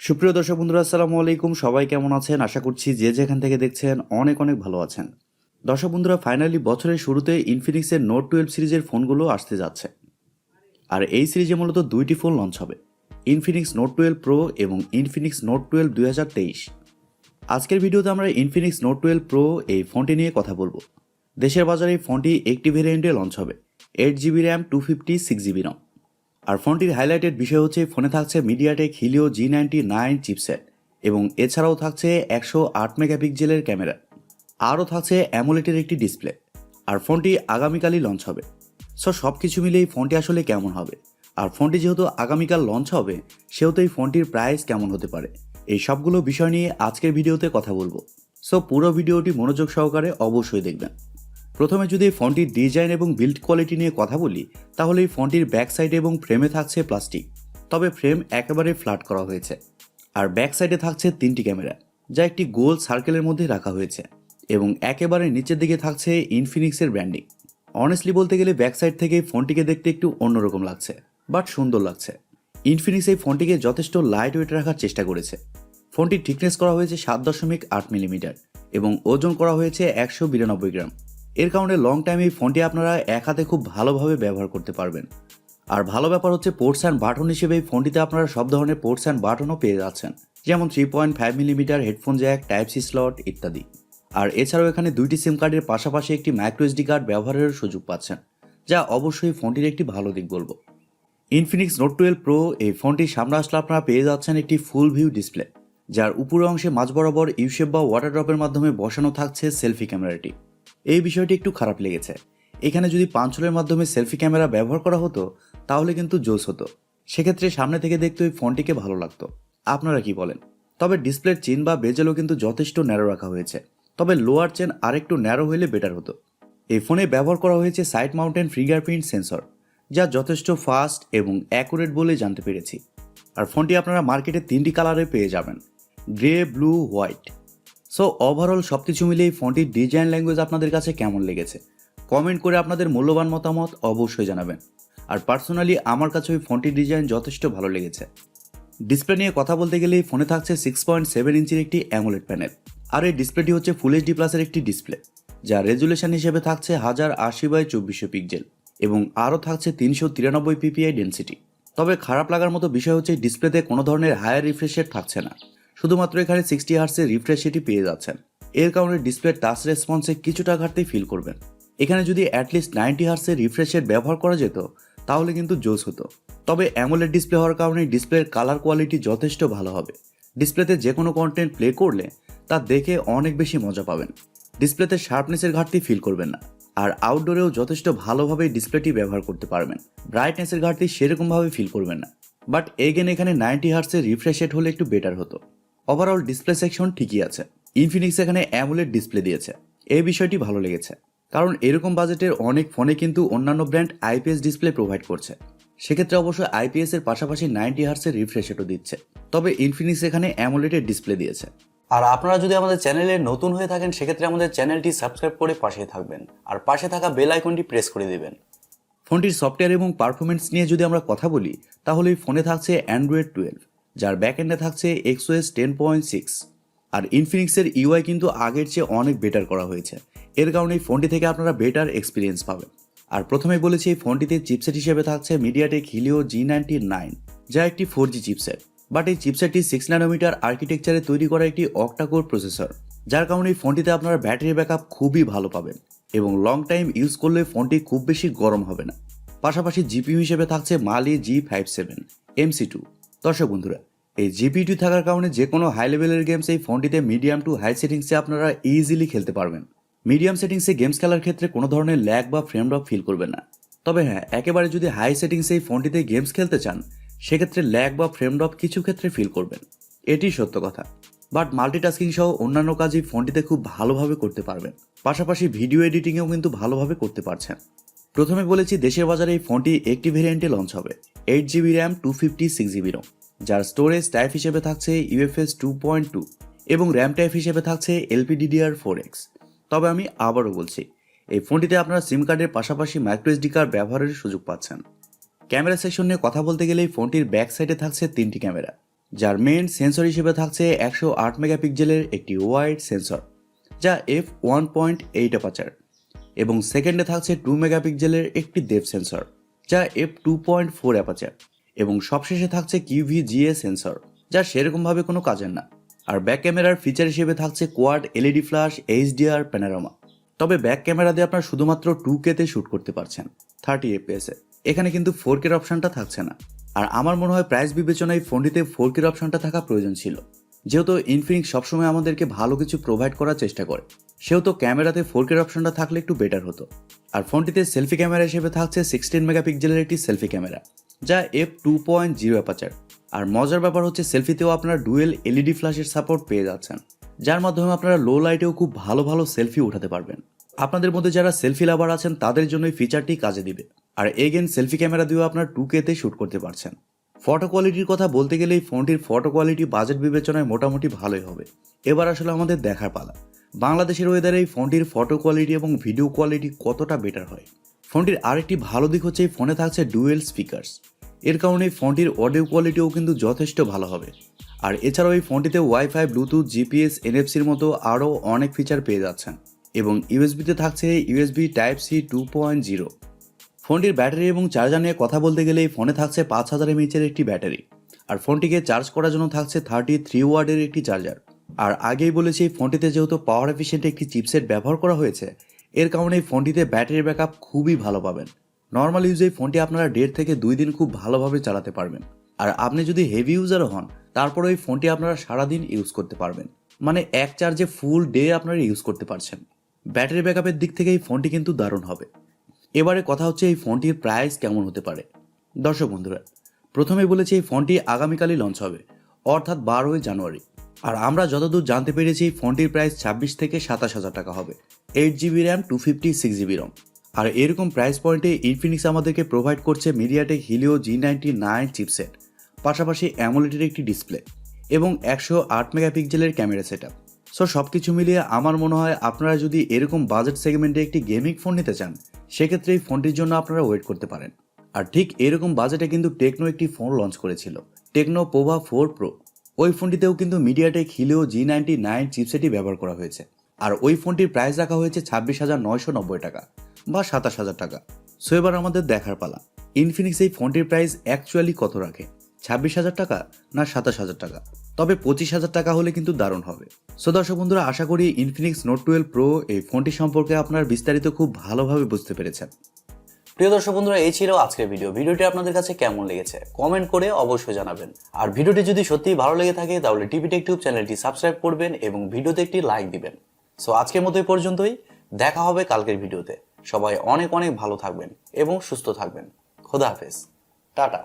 সুপ্রিয় দর্শক বন্ধুরা, আসসালামু আলাইকুম। সবাই কেমন আছেন? আশা করছি যে যেখান থেকে দেখছেন অনেক অনেক ভালো আছেন। দর্শক বন্ধুরা, ফাইনালি বছরের শুরুতে ইনফিনিক্সের নোট 12 সিরিজের ফোনগুলো আসতে যাচ্ছে। আর এই সিরিজে মূলত দুইটি ফোন লঞ্চ হবে, ইনফিনিক্স নোট 12 প্রো এবং ইনফিনিক্স নোট 12 2023। আজকের ভিডিওতে আমরা ইনফিনিক্স নোট 12 প্রো এই ফোনটি নিয়ে কথা বলবো। দেশের বাজারে এই ফোনটি একটি ভেরিয়েন্টে লঞ্চ হবে, 8GB র্যাম 256GB রম। আর ফোনটির হাইলাইটেড বিষয় হচ্ছে ফোনে থাকছে মিডিয়াটেক হিলিও G99 চিপসেট এবং এছাড়াও থাকছে 108 মেগাপিক্সেলের ক্যামেরা। আরও থাকছে অ্যামোলেডের একটি ডিসপ্লে। আর ফোনটি আগামীকালই লঞ্চ হবে। সো সব কিছু মিলেই ফোনটি আসলে কেমন হবে, আর ফোনটি যেহেতু আগামীকাল লঞ্চ হবে সেহেতু এই ফোনটির প্রাইস কেমন হতে পারে, এই সবগুলো বিষয় নিয়ে আজকের ভিডিওতে কথা বলবো। সো পুরো ভিডিওটি মনোযোগ সহকারে অবশ্যই দেখবেন। প্রথমে যদি এই ফোনটির ডিজাইন এবং বিল্ড কোয়ালিটি নিয়ে কথা বলি, তাহলে এই ফোনটির ব্যাক সাইডে এবং ফ্রেমে থাকছে প্লাস্টিক, তবে ফ্রেম একেবারে ফ্ল্যাট করা হয়েছে। আর ব্যাক সাইডে থাকছে 3টি ক্যামেরা, যা একটি গোল সার্কেলের মধ্যে রাখা হয়েছে, এবং একেবারে নিচের দিকে থাকছে ইনফিনিক্সের ব্র্যান্ডিং। অনেস্টলি বলতে গেলে ব্যাক সাইড থেকে ফোনটিকে দেখতে একটু অন্যরকম লাগছে, বাট সুন্দর লাগছে। ইনফিনিক্স এই ফোনটিকে যথেষ্ট লাইট ওয়েট রাখার চেষ্টা করেছে। ফোনটির থিকনেস করা হয়েছে 7.8 মিলিমিটার এবং ওজন করা হয়েছে 192 গ্রাম। এর কারণে লং টাইম এই ফোনটি আপনারা এক হাতে খুব ভালোভাবে ব্যবহার করতে পারবেন। আর ভালো ব্যাপার হচ্ছে পোর্টস অ্যান্ড বাটন হিসেবে এই ফোনটিতে আপনারা সব ধরনের পোর্টস অ্যান্ড বাটনও পেয়ে যাচ্ছেন, যেমন 3.5 millimetre headphone jack, type C slot ইত্যাদি। আর এছাড়াও এখানে দুইটি সিম কার্ডের পাশাপাশি একটি মাইক্রো এসডি কার্ড ব্যবহারের সুযোগ পাচ্ছেন, যা অবশ্যই ফোনটির একটি ভালো দিক বলবো। ইনফিনিক্স নোট 12 প্রো এই ফোনটির সামনে আসলে আপনারা পেয়ে যাচ্ছেন একটি ফুল ভিউ ডিসপ্লে, যার উপরের অংশে মাঝ বরাবর ইউশেপ বা ওয়াটার ড্রপের মাধ্যমে বসানো থাকছে সেলফি ক্যামেরাটি। এই বিষয়টি একটু খারাপ লেগেছে। এখানে যদি পাঞ্চলের মাধ্যমে সেলফি ক্যামেরা ব্যবহার করা হতো তাহলে কিন্তু জোস হতো, সেক্ষেত্রে সামনে থেকে দেখতে ওই ফোনটিকে ভালো লাগতো। আপনারা কি বলেন? তবে ডিসপ্লের চেন বা বেজেলও কিন্তু যথেষ্ট ন্যারো রাখা হয়েছে, তবে লোয়ার চেন আরেকটু ন্যারো হলে বেটার হতো। এই ফোনে ব্যবহার করা হয়েছে সাইড মাউন্টেন ফিঙ্গারপ্রিন্ট সেন্সর, যা যথেষ্ট ফাস্ট এবং অ্যাকুরেট বলে জানতে পেরেছি। আর ফোনটি আপনারা মার্কেটে 3টি কালারে পেয়ে যাবেন, grey, blue, white. So overall সবকিছু মিলিয়ে এই ফোনটির ডিজাইন ল্যাঙ্গুয়েজ আপনাদের কাছে কেমন লেগেছে কমেন্ট করে আপনাদের মূল্যবান মতামত অবশ্যই জানাবেন। আর পার্সোনালি আমার কাছে ওই ফোনটির ডিজাইন যথেষ্ট ভালো লেগেছে। ডিসপ্লে নিয়ে কথা বলতে গেলে এই ফোনে থাকছে 6.7 ইঞ্চির একটি অ্যামোলেড প্যানেল। আর এই ডিসপ্লেটি হচ্ছে ফুল এইচডি প্লাসের একটি ডিসপ্লে, যা রেজুলেশন হিসেবে থাকছে 1080x2400 পিক্সেল এবং আরও থাকছে 393 পিপিআই ডেন্সিটি। তবে খারাপ লাগার মতো বিষয় হচ্ছে ডিসপ্লেতে কোনো ধরনের হায়ার রিফ্রেশ রেট থাকছে না, শুধুমাত্র এখানে 60 হার্টসের রিফ্রেশ রেটই পেয়ে যাচ্ছেন। এর কারণে ডিসপ্লের টাচ রেসপন্সে কিছুটা ঘাটতি ফিল করবেন। এখানে যদি অ্যাটলিস্ট 90 হার্টসের রিফ্রেশ রেট ব্যবহার করা যেত তাহলে কিন্তু জোস হতো। তবে অ্যামোলেড ডিসপ্লে হওয়ার কারণে ডিসপ্লের কালার কোয়ালিটি যথেষ্ট ভালো হবে। ডিসপ্লেতে যে কোনো কন্টেন্ট প্লে করলে তা দেখে অনেক বেশি মজা পাবেন। ডিসপ্লেতে শার্পনেসের ঘাটতি ফিল করবেন না। আর আউটডোরেও যথেষ্ট ভালোভাবে ডিসপ্লেটি ব্যবহার করতে পারবেন। ব্রাইটনেসের ঘাটতি সেরকমভাবে ফিল করবেন না। বাট এগেন এখানে 90 হার্টসের রিফ্রেশ রেট হলে একটু বেটার হতো। ওভারঅল ডিসপ্লে সেকশন ঠিকই আছে। ইনফিনিক্স এখানে অ্যামোলেড ডিসপ্লে দিয়েছে, এই বিষয়টি ভালো লেগেছে, কারণ এরকম বাজেটের অনেক ফোনে কিন্তু অন্যান্য ব্র্যান্ড আইপিএস ডিসপ্লে প্রোভাইড করছে। সেক্ষেত্রে অবশ্য আইপিএস এর পাশাপাশি 90 হার্টসের রিফ্রেশ রেটও দিচ্ছে, তবে ইনফিনিক্স এখানে অ্যামোলেডের ডিসপ্লে দিয়েছে। আর আপনারা যদি আমাদের চ্যানেলে নতুন হয়ে থাকেন সেক্ষেত্রে আমাদের চ্যানেলটি সাবস্ক্রাইব করে পাশে থাকবেন, আর পাশে থাকা বেল আইকনটি প্রেস করে দিবেন। ফোনটির সফটওয়্যার এবং পারফরমেন্স নিয়ে যদি আমরা কথা বলি, তাহলে এই ফোনে থাকছে অ্যান্ড্রয়েড 12, যার ব্যাকএন্ডে থাকছে XOS 10.6। আর ইনফিনিক্সের ইউআই কিন্তু আগের চেয়ে অনেক বেটার করা হয়েছে। এর কারণে এই ফোনটি থেকে আপনারা বেটার এক্সপিরিয়েন্স পাবেন। আর প্রথমে বলেছি এই ফোনটিতে চিপসেট হিসেবে থাকছে MediaTek Helio G99, যা একটি 4G চিপসেট। বাট এই চিপসেটটি 6 ন্যানোমিটার আর্কিটেকচারে তৈরি করা একটি অক্টাকোর প্রসেসর, যার কারণে এই ফোনটিতে আপনারা ব্যাটারি ব্যাকআপ খুবই ভালো পাবেন এবং লং টাইম ইউজ করলে ফোনটি খুব বেশি গরম হবে না। পাশাপাশি জিপিইউ হিসেবে থাকছে Mali G57 MC2। দর্শক বন্ধুরা, এই জিপিইউ থাকার কারণে যে কোনো হাই লেভেলের গেমস এই ফোনটিতে মিডিয়াম টু হাই সেটিংসে আপনারা ইজিলি খেলতে পারবেন। মিডিয়াম সেটিংসে গেমস খেলার ক্ষেত্রে কোনো ধরনের ল্যাগ বা ফ্রেম ড্রপ ফিল করবেন না। তবে হ্যাঁ, একেবারে যদি হাই সেটিংসে এই ফোনটিতে গেমস খেলতে চান সেক্ষেত্রে ল্যাগ বা ফ্রেম ড্রপ কিছু ক্ষেত্রে ফিল করবেন, এটি সত্য কথা। বাট মাল্টিটাস্কিং সহ অন্যান্য কাজই ফোনটিতে খুব ভালোভাবে করতে পারবেন। পাশাপাশি ভিডিও এডিটিংয়েও কিন্তু ভালোভাবে করতে পারছেন। প্রথমে বলেছি দেশের বাজারে এই ফোনটি একটি ভেরিয়েন্টে লঞ্চ হবে, 8GB র্যাম 256GB রম, যার স্টোরেজ টাইপ হিসেবে থাকছে UFS 2.2 এবং র্যাম টাইপ হিসেবে থাকছে LPDDR4X। তবে আমি আবারও বলছি, এই ফোনটিতে আপনারা সিম কার্ডের পাশাপাশি মাইক্রো এসডি কার্ড ব্যবহারের সুযোগ পাচ্ছেন। ক্যামেরা সেকশন নিয়ে কথা বলতে গেলে এই ফোনটির ব্যাক সাইডে থাকছে 3টি ক্যামেরা, যার মেইন সেন্সর হিসেবে থাকছে 108 মেগাপিক্সেলের একটি ওয়াইড সেন্সর যা f1.8 অ্যাপারচার, এবং সেকেন্ডে থাকছে 2 মেগাপিক্সেলের একটি ডেপথ সেন্সর যা f2.4 অ্যাপারচার, এবং সবশেষে থাকছে QVGA সেন্সর যা সেরকমভাবে কোনো কাজের না। আর ব্যাক ক্যামেরার ফিচার হিসেবে থাকছে quad LED flash, HDR panorama. তবে ব্যাক ক্যামেরা দিয়ে আপনারা শুধুমাত্র 2K তে শ্যুট করতে পারছেন 30 FPS এ, এখানে কিন্তু 4K এর অপশনটা থাকছে না। আর আমার মনে হয় প্রাইস বিবেচনায় ফোনটিতে 4K এর অপশনটা থাকা প্রয়োজন ছিল, যেহেতু ইনফিনিক্স সবসময় আমাদেরকে ভালো কিছু প্রোভাইড করার চেষ্টা করে, সেহেতু ক্যামেরাতে 4K এর অপশনটা থাকলে একটু বেটার হতো। আর ফোনটিতে সেলফি ক্যামেরা হিসেবে থাকছে 16 মেগাপিক্সেলের একটি সেলফি ক্যামেরা যা f2.0 অ্যাপারচার। আর মজার ব্যাপার হচ্ছে সেলফিতেও আপনারা ডুয়েল এলইডি ফ্ল্যাশের সাপোর্ট পেয়ে যাচ্ছেন, যার মাধ্যমে আপনারা লো লাইটেও খুব ভালো ভালো সেলফি উঠাতে পারবেন। আপনাদের মধ্যে যারা সেলফি লাভার আছেন তাদের জন্য এই ফিচারটি কাজে দিবে। আর এগেন সেলফি ক্যামেরা দিয়েও আপনার 2K তে শ্যুট করতে পারছেন। ফটো কোয়ালিটির কথা বলতে গেলে এই ফোনটির ফটো কোয়ালিটি বাজেট বিবেচনায় মোটামুটি ভালোই হবে। এবার আসলে আমাদের দেখার পালা বাংলাদেশের ওয়েদারে এই ফোনটির ফটো কোয়ালিটি এবং ভিডিও কোয়ালিটি কতটা বেটার হয়। ফোনটির আরেকটি ভালো দিক হচ্ছে এই ফোনে থাকছে ডুয়েল স্পিকার্স, এর কারণে এই ফোনটির অডিও কোয়ালিটিও কিন্তু যথেষ্ট ভালো হবে। আর এছাড়াও এই ফোনটিতে ওয়াইফাই, ব্লুটুথ, জিপিএস, এনএফসির মতো আরও অনেক ফিচার পেয়ে যাচ্ছেন, এবং ইউএসবিতে থাকছে ইউএসবি টাইপ সি 2.0। ফোনটির ব্যাটারি এবং চার্জার নিয়ে কথা বলতে গেলে এই ফোনে থাকছে 5000 mAh একটি ব্যাটারি, আর ফোনটিকে চার্জ করার জন্য থাকছে 33 ওয়াটের একটি চার্জার। আর আগেই বলেছি এই ফোনটিতে যেহেতু পাওয়ার এফিশিয়েন্ট একটি চিপসেট ব্যবহার করা হয়েছে, এর কারণে এই ফোনটিতে ব্যাটারি ব্যাকআপ খুবই ভালো পাবেন। নর্মাল ইউজে এই ফোনটি আপনারা 1.5 থেকে 2 দিন খুব ভালোভাবে চালাতে পারবেন। আর আপনি যদি হেভি ইউজারও হন তারপরে এই ফোনটি আপনারা সারাদিন ইউজ করতে পারবেন, মানে এক চার্জে ফুল ডে আপনারা ইউজ করতে পারছেন। ব্যাটারি ব্যাকআপের দিক থেকে এই ফোনটি কিন্তু দারুণ হবে। এবারে কথা হচ্ছে এই ফোনটির প্রাইস কেমন হতে পারে। দর্শক বন্ধুরা, প্রথমেই বলেছি এই ফোনটি আগামীকালই লঞ্চ হবে, অর্থাৎ 12ই জানুয়ারি। আর আমরা যতদূর জানতে পেরেছি এই ফোনটির প্রাইস 26 থেকে 27,000 টাকা হবে। 8GB র্যাম, 256GB রম। আর এরকম প্রাইস পয়েন্টে ইনফিনিক্স আমাদেরকে প্রোভাইড করছে MediaTek Helio G99 চিপসেট, পাশাপাশি অ্যামোলেডের একটি ডিসপ্লে এবং 108 মেগাপিক্সেলের ক্যামেরা সেটআপ। সো সব কিছু মিলিয়ে আমার মনে হয় আপনারা যদি এরকম বাজেট সেগমেন্টে একটি গেমিং ফোন নিতে চান, সেক্ষেত্রে এই ফোনটির জন্য আপনারা ওয়েট করতে পারেন। আর ঠিক এরকম বাজেটে কিন্তু টেকনো একটি ফোন লঞ্চ করেছিল, টেকনো পোভা 4 প্রো। ওই ফোনটিতেও কিন্তু MediaTek Helio G99 চিপসেটই ব্যবহার করা হয়েছে। আর ওই ফোনটির প্রাইস রাখা হয়েছে 26,990 টাকা বা 27,000 টাকা। সো এবার আমাদের দেখার পালা ইনফিনিক্স এই ফোনটির প্রাইস অ্যাকচুয়ালি কত রাখে, 26,000 টাকা না 27,000 টাকা। তবে 25,000 টাকা হলে কিন্তু দারুণ হবে। সো দর্শক বন্ধুরা, আশা করি ইনফিনিক্স নোট 12 প্রো এই ফোনটি সম্পর্কে আপনার বিস্তারিত খুব ভালোভাবে বুঝতে পেরেছেন। প্রিয় দর্শক বন্ধুরা, এই ছিল আজকের ভিডিওটি আপনাদের কাছে কেমন লেগেছে কমেন্ট করে অবশ্যই জানাবেন। আর ভিডিওটি যদি সত্যিই ভালো লেগে থাকে তাহলে TechTube চ্যানেলটি সাবস্ক্রাইব করবেন এবং ভিডিওতে একটি লাইক দিবেন। সো আজকের মতো এই পর্যন্তই, দেখা হবে কালকের ভিডিওতে। সবাই অনেক অনেক ভালো থাকবেন এবং সুস্থ থাকবেন। খোদা হাফেজ, টাটা।